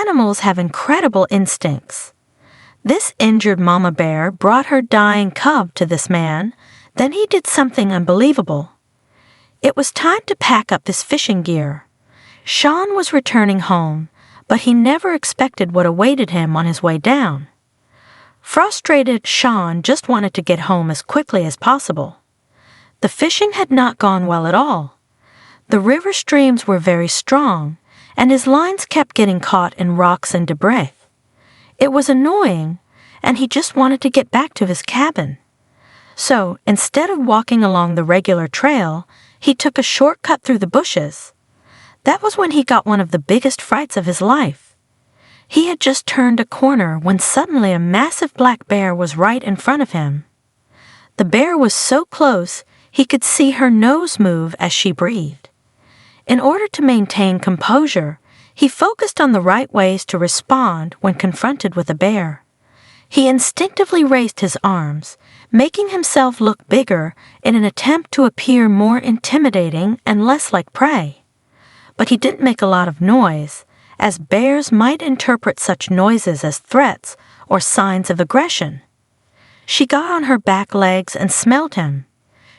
Animals have incredible instincts. This injured mama bear brought her dying cub to this man. Then he did something unbelievable. It was time to pack up his fishing gear. Shaun was returning home, but he never expected what awaited him on his way down. Frustrated, Shaun just wanted to get home as quickly as possible. The fishing had not gone well at all. The river streams were very strong, and his lines kept getting caught in rocks and debris. It was annoying, and he just wanted to get back to his cabin. So, instead of walking along the regular trail, he took a shortcut through the bushes. That was when he got one of the biggest frights of his life. He had just turned a corner when suddenly a massive black bear was right in front of him. The bear was so close, he could see her nose move as she breathed. In order to maintain composure, he focused on the right ways to respond when confronted with a bear. He instinctively raised his arms, making himself look bigger in an attempt to appear more intimidating and less like prey. But he didn't make a lot of noise, as bears might interpret such noises as threats or signs of aggression. She got on her back legs and smelled him.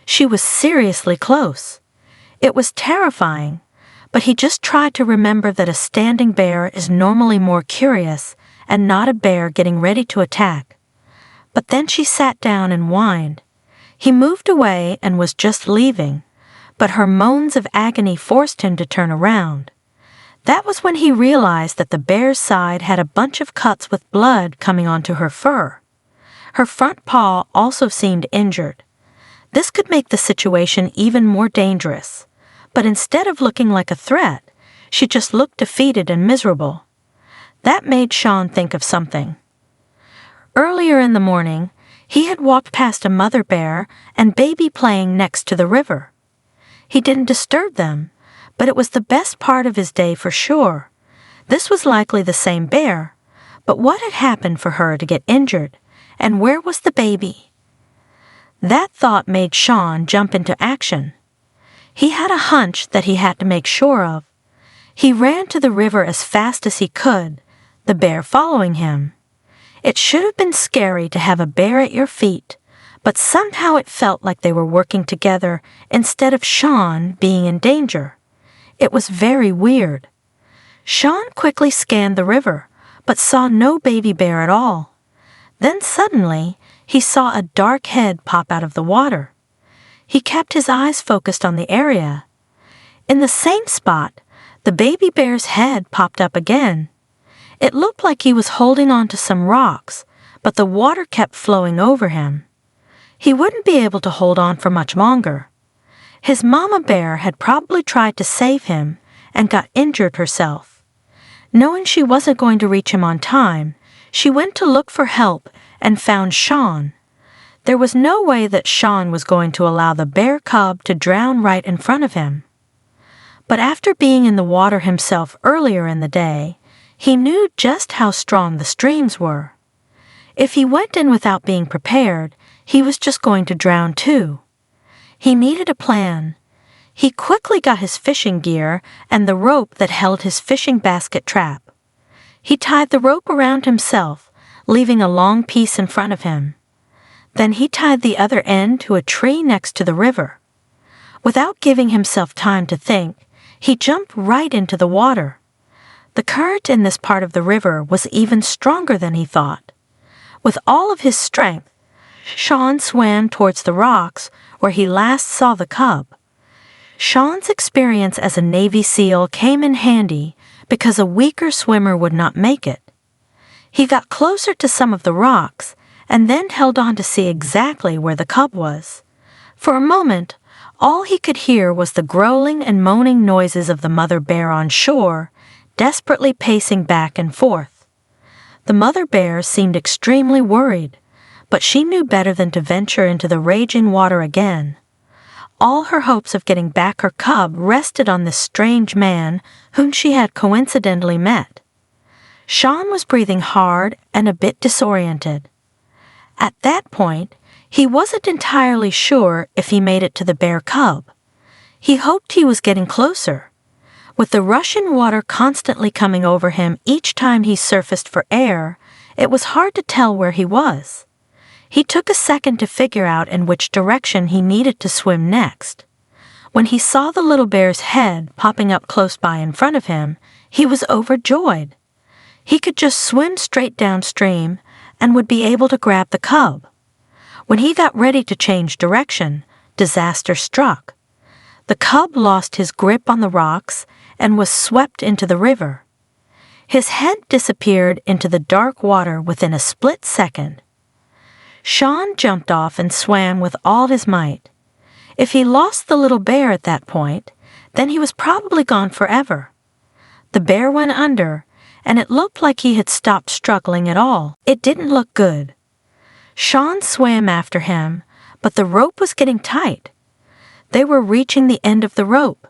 She was seriously close. It was terrifying, but he just tried to remember that a standing bear is normally more curious and not a bear getting ready to attack. But then she sat down and whined. He moved away and was just leaving, but her moans of agony forced him to turn around. That was when he realized that the bear's side had a bunch of cuts with blood coming onto her fur. Her front paw also seemed injured. This could make the situation even more dangerous. But instead of looking like a threat, she just looked defeated and miserable. That made Shaun think of something. Earlier in the morning, he had walked past a mother bear and baby playing next to the river. He didn't disturb them, but it was the best part of his day for sure. This was likely the same bear, but what had happened for her to get injured, and where was the baby? That thought made Shaun jump into action. He had a hunch that he had to make sure of. He ran to the river as fast as he could, the bear following him. It should have been scary to have a bear at your feet, but somehow it felt like they were working together instead of Shaun being in danger. It was very weird. Shaun quickly scanned the river, but saw no baby bear at all. Then suddenly, he saw a dark head pop out of the water. He kept his eyes focused on the area. In the same spot, the baby bear's head popped up again. It looked like he was holding on to some rocks, but the water kept flowing over him. He wouldn't be able to hold on for much longer. His mama bear had probably tried to save him and got injured herself. Knowing she wasn't going to reach him on time, she went to look for help and found Shaun. There was no way that Shaun was going to allow the bear cub to drown right in front of him. But after being in the water himself earlier in the day, he knew just how strong the streams were. If he went in without being prepared, he was just going to drown too. He needed a plan. He quickly got his fishing gear and the rope that held his fishing basket trap. He tied the rope around himself, leaving a long piece in front of him. Then he tied the other end to a tree next to the river. Without giving himself time to think, he jumped right into the water. The current in this part of the river was even stronger than he thought. With all of his strength, Shaun swam towards the rocks where he last saw the cub. Shaun's experience as a Navy SEAL came in handy because a weaker swimmer would not make it. He got closer to some of the rocks and then held on to see exactly where the cub was. For a moment, all he could hear was the growling and moaning noises of the mother bear on shore, desperately pacing back and forth. The mother bear seemed extremely worried, but she knew better than to venture into the raging water again. All her hopes of getting back her cub rested on this strange man whom she had coincidentally met. Shaun was breathing hard and a bit disoriented. At that point, he wasn't entirely sure if he made it to the bear cub. He hoped he was getting closer. With the rushing water constantly coming over him each time he surfaced for air, it was hard to tell where he was. He took a second to figure out in which direction he needed to swim next. When he saw the little bear's head popping up close by in front of him, he was overjoyed. He could just swim straight downstream and would be able to grab the cub. When he got ready to change direction, disaster struck. The cub lost his grip on the rocks and was swept into the river. His head disappeared into the dark water within a split second. Shaun jumped off and swam with all his might. If he lost the little bear at that point, then he was probably gone forever. The bear went under, and it looked like he had stopped struggling at all. It didn't look good. Shaun swam after him, but the rope was getting tight. They were reaching the end of the rope.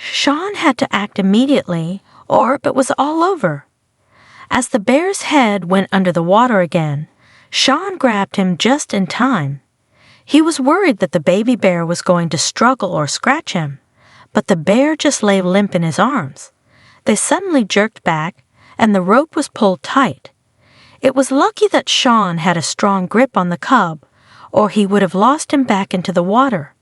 Shaun had to act immediately, or it was all over. As the bear's head went under the water again, Shaun grabbed him just in time. He was worried that the baby bear was going to struggle or scratch him, but the bear just lay limp in his arms. They suddenly jerked back, and the rope was pulled tight. It was lucky that Shaun had a strong grip on the cub, or he would have lost him back into the water.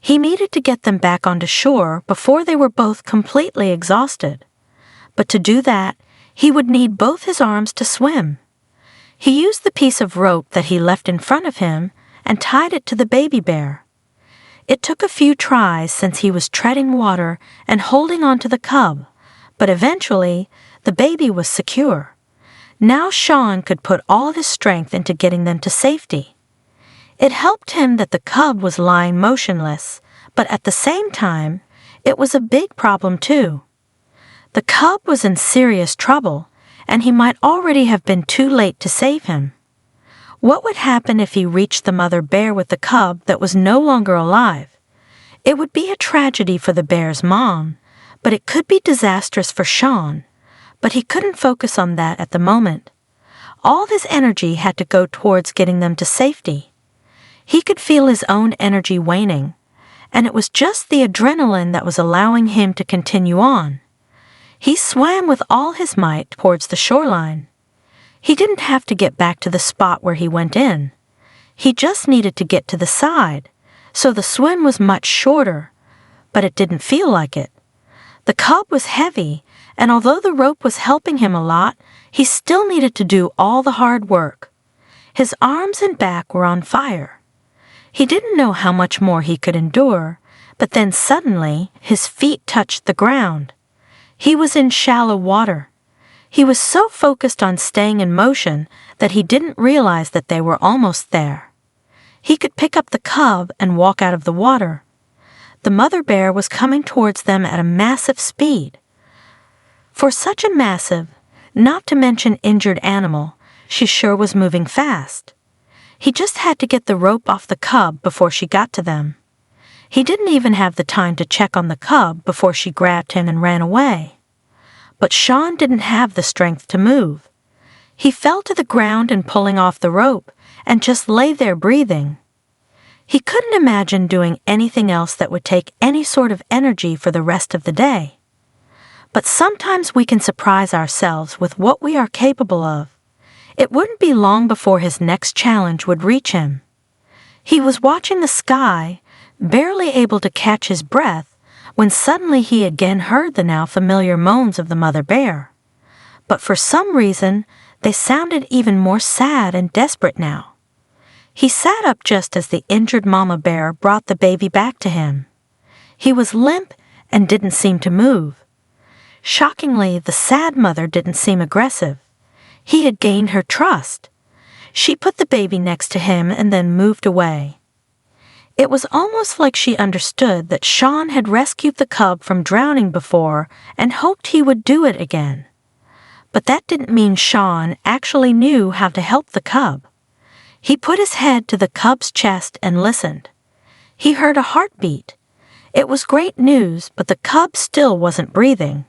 He needed to get them back onto shore before they were both completely exhausted. But to do that, he would need both his arms to swim. He used the piece of rope that he left in front of him and tied it to the baby bear. It took a few tries since he was treading water and holding on to the cub, but eventually the baby was secure. Now Shaun could put all of his strength into getting them to safety. It helped him that the cub was lying motionless, but at the same time, it was a big problem too. The cub was in serious trouble, and he might already have been too late to save him. What would happen if he reached the mother bear with the cub that was no longer alive? It would be a tragedy for the bear's mom, but it could be disastrous for Shaun. But he couldn't focus on that at the moment. All of his energy had to go towards getting them to safety. He could feel his own energy waning, and it was just the adrenaline that was allowing him to continue on. He swam with all his might towards the shoreline. He didn't have to get back to the spot where he went in. He just needed to get to the side, so the swim was much shorter, but it didn't feel like it. The cub was heavy, and although the rope was helping him a lot, he still needed to do all the hard work. His arms and back were on fire. He didn't know how much more he could endure, but then suddenly his feet touched the ground. He was in shallow water. He was so focused on staying in motion that he didn't realize that they were almost there. He could pick up the cub and walk out of the water. The mother bear was coming towards them at a massive speed. For such a massive, not to mention injured animal, she sure was moving fast. He just had to get the rope off the cub before she got to them. He didn't even have the time to check on the cub before she grabbed him and ran away. But Shaun didn't have the strength to move. He fell to the ground and pulling off the rope and just lay there breathing. He couldn't imagine doing anything else that would take any sort of energy for the rest of the day. But sometimes we can surprise ourselves with what we are capable of. It wouldn't be long before his next challenge would reach him. He was watching the sky, barely able to catch his breath, when suddenly he again heard the now familiar moans of the mother bear. But for some reason, they sounded even more sad and desperate now. He sat up just as the injured mama bear brought the baby back to him. He was limp and didn't seem to move. Shockingly, the sad mother didn't seem aggressive. He had gained her trust. She put the baby next to him and then moved away. It was almost like she understood that Shaun had rescued the cub from drowning before and hoped he would do it again. But that didn't mean Shaun actually knew how to help the cub. He put his head to the cub's chest and listened. He heard a heartbeat. It was great news, but the cub still wasn't breathing.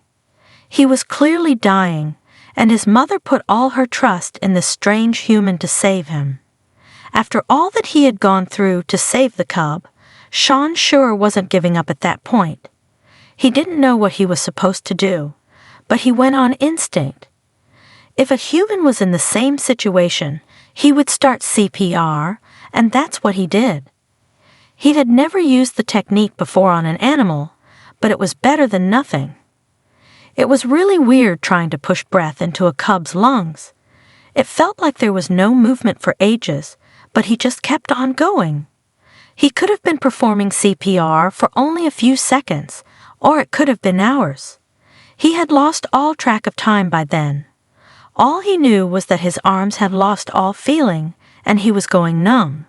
He was clearly dying, and his mother put all her trust in this strange human to save him. After all that he had gone through to save the cub, Shaun sure wasn't giving up at that point. He didn't know what he was supposed to do, but he went on instinct. If a human was in the same situation, he would start CPR, and that's what he did. He had never used the technique before on an animal, but it was better than nothing. It was really weird trying to push breath into a cub's lungs. It felt like there was no movement for ages, but he just kept on going. He could have been performing CPR for only a few seconds, or it could have been hours. He had lost all track of time by then. All he knew was that his arms had lost all feeling, and he was going numb.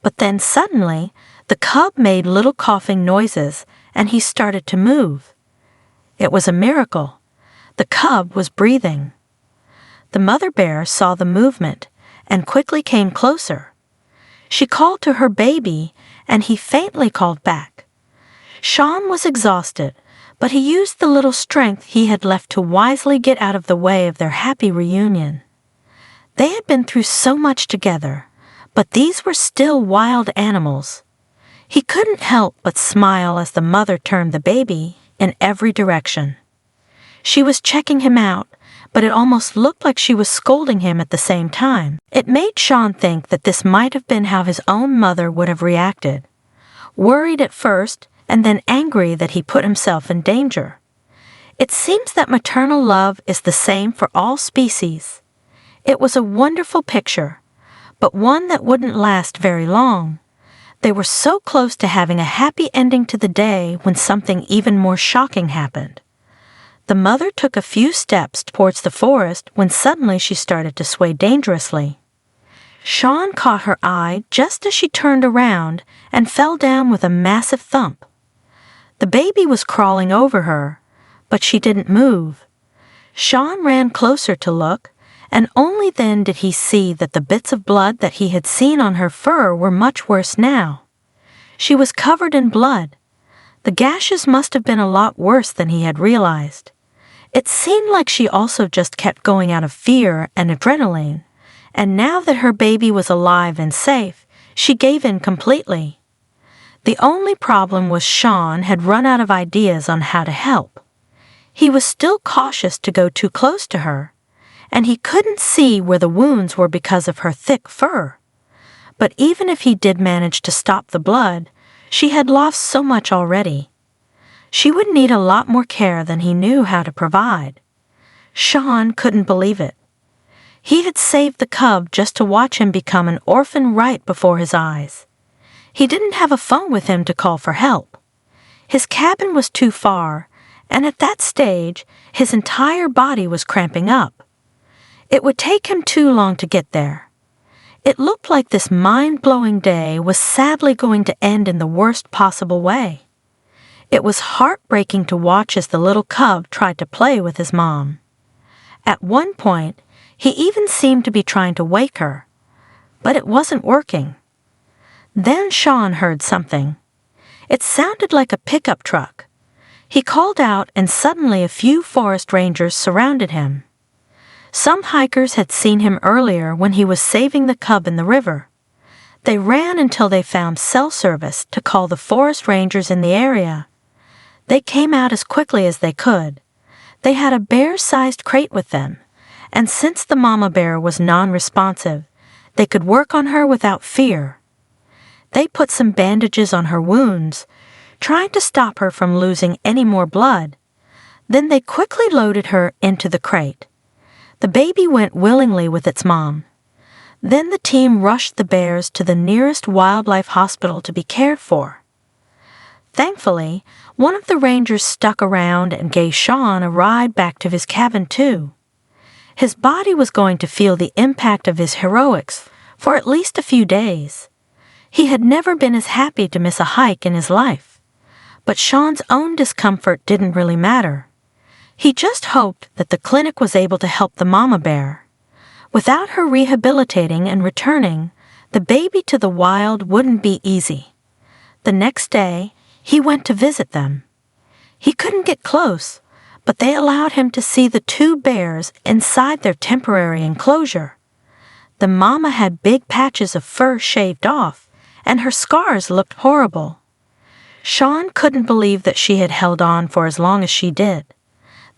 But then suddenly, the cub made little coughing noises, and he started to move. It was a miracle. The cub was breathing. The mother bear saw the movement and quickly came closer. She called to her baby, and he faintly called back. Shaun was exhausted, but he used the little strength he had left to wisely get out of the way of their happy reunion. They had been through so much together, but these were still wild animals. He couldn't help but smile as the mother turned the baby in every direction. She was checking him out, but it almost looked like she was scolding him at the same time. It made Shaun think that this might have been how his own mother would have reacted. Worried at first, and then angry that he put himself in danger. It seems that maternal love is the same for all species. It was a wonderful picture, but one that wouldn't last very long. They were so close to having a happy ending to the day when something even more shocking happened. The mother took a few steps towards the forest when suddenly she started to sway dangerously. Shaun caught her eye just as she turned around and fell down with a massive thump. The baby was crawling over her, but she didn't move. Shaun ran closer to look, and only then did he see that the bits of blood that he had seen on her fur were much worse now. She was covered in blood. The gashes must have been a lot worse than he had realized. It seemed like she also just kept going out of fear and adrenaline, and now that her baby was alive and safe, she gave in completely. The only problem was Shaun had run out of ideas on how to help. He was still cautious to go too close to her, and he couldn't see where the wounds were because of her thick fur. But even if he did manage to stop the blood, she had lost so much already. She would need a lot more care than he knew how to provide. Shaun couldn't believe it. He had saved the cub just to watch him become an orphan right before his eyes. He didn't have a phone with him to call for help. His cabin was too far, and at that stage, his entire body was cramping up. It would take him too long to get there. It looked like this mind-blowing day was sadly going to end in the worst possible way. It was heartbreaking to watch as the little cub tried to play with his mom. At one point, he even seemed to be trying to wake her, but it wasn't working. Then Shaun heard something. It sounded like a pickup truck. He called out, and suddenly a few forest rangers surrounded him. Some hikers had seen him earlier when he was saving the cub in the river. They ran until they found cell service to call the forest rangers in the area. They came out as quickly as they could. They had a bear-sized crate with them, and since the mama bear was non-responsive, they could work on her without fear. They put some bandages on her wounds, trying to stop her from losing any more blood. Then they quickly loaded her into the crate. The baby went willingly with its mom. Then the team rushed the bears to the nearest wildlife hospital to be cared for. Thankfully, one of the rangers stuck around and gave Shaun a ride back to his cabin too. His body was going to feel the impact of his heroics for at least a few days. He had never been as happy to miss a hike in his life. But Shaun's own discomfort didn't really matter. He just hoped that the clinic was able to help the mama bear. Without her rehabilitating and returning, the baby to the wild wouldn't be easy. The next day, he went to visit them. He couldn't get close, but they allowed him to see the two bears inside their temporary enclosure. The mama had big patches of fur shaved off, and her scars looked horrible. Shaun couldn't believe that she had held on for as long as she did.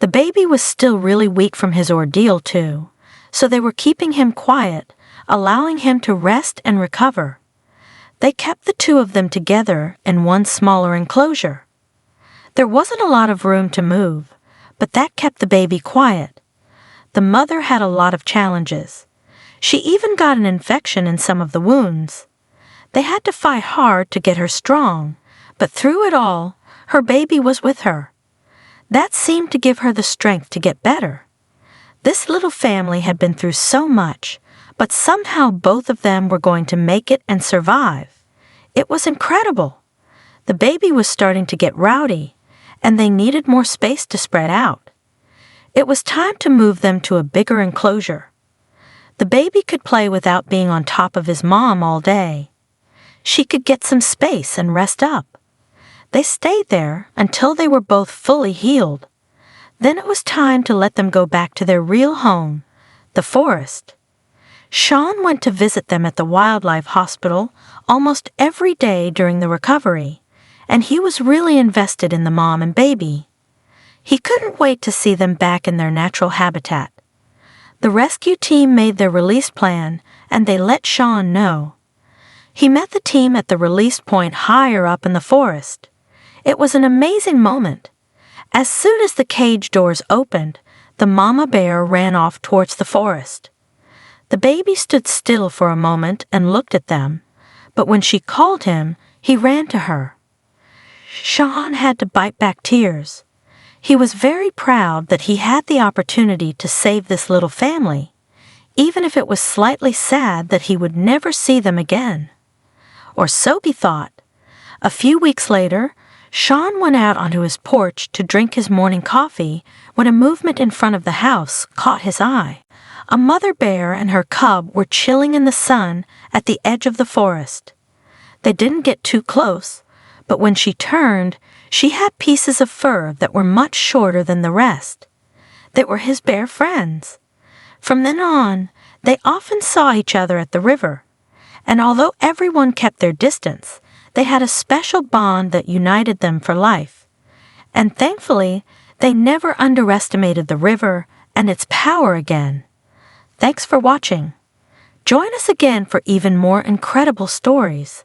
The baby was still really weak from his ordeal, too, so they were keeping him quiet, allowing him to rest and recover. They kept the two of them together in one smaller enclosure. There wasn't a lot of room to move, but that kept the baby quiet. The mother had a lot of challenges. She even got an infection in some of the wounds. They had to fight hard to get her strong, but through it all, her baby was with her. That seemed to give her the strength to get better. This little family had been through so much, but somehow both of them were going to make it and survive. It was incredible. The baby was starting to get rowdy, and they needed more space to spread out. It was time to move them to a bigger enclosure. The baby could play without being on top of his mom all day. She could get some space and rest up. They stayed there until they were both fully healed. Then it was time to let them go back to their real home, the forest. Shaun went to visit them at the wildlife hospital almost every day during the recovery, and he was really invested in the mom and baby. He couldn't wait to see them back in their natural habitat. The rescue team made their release plan, and they let Shaun know. He met the team at the release point higher up in the forest. It was an amazing moment. As soon as the cage doors opened, the mama bear ran off towards the forest. The baby stood still for a moment and looked at them, but when she called him, he ran to her. Shaun had to bite back tears. He was very proud that he had the opportunity to save this little family, even if it was slightly sad that he would never see them again. Or so he thought. A few weeks later, Shaun went out onto his porch to drink his morning coffee when a movement in front of the house caught his eye. A mother bear and her cub were chilling in the sun at the edge of the forest. They didn't get too close, but when she turned, she had pieces of fur that were much shorter than the rest. They were his bear friends. From then on, they often saw each other at the river, and although everyone kept their distance, they had a special bond that united them for life. And thankfully, they never underestimated the river and its power again. Thanks for watching. Join us again for even more incredible stories.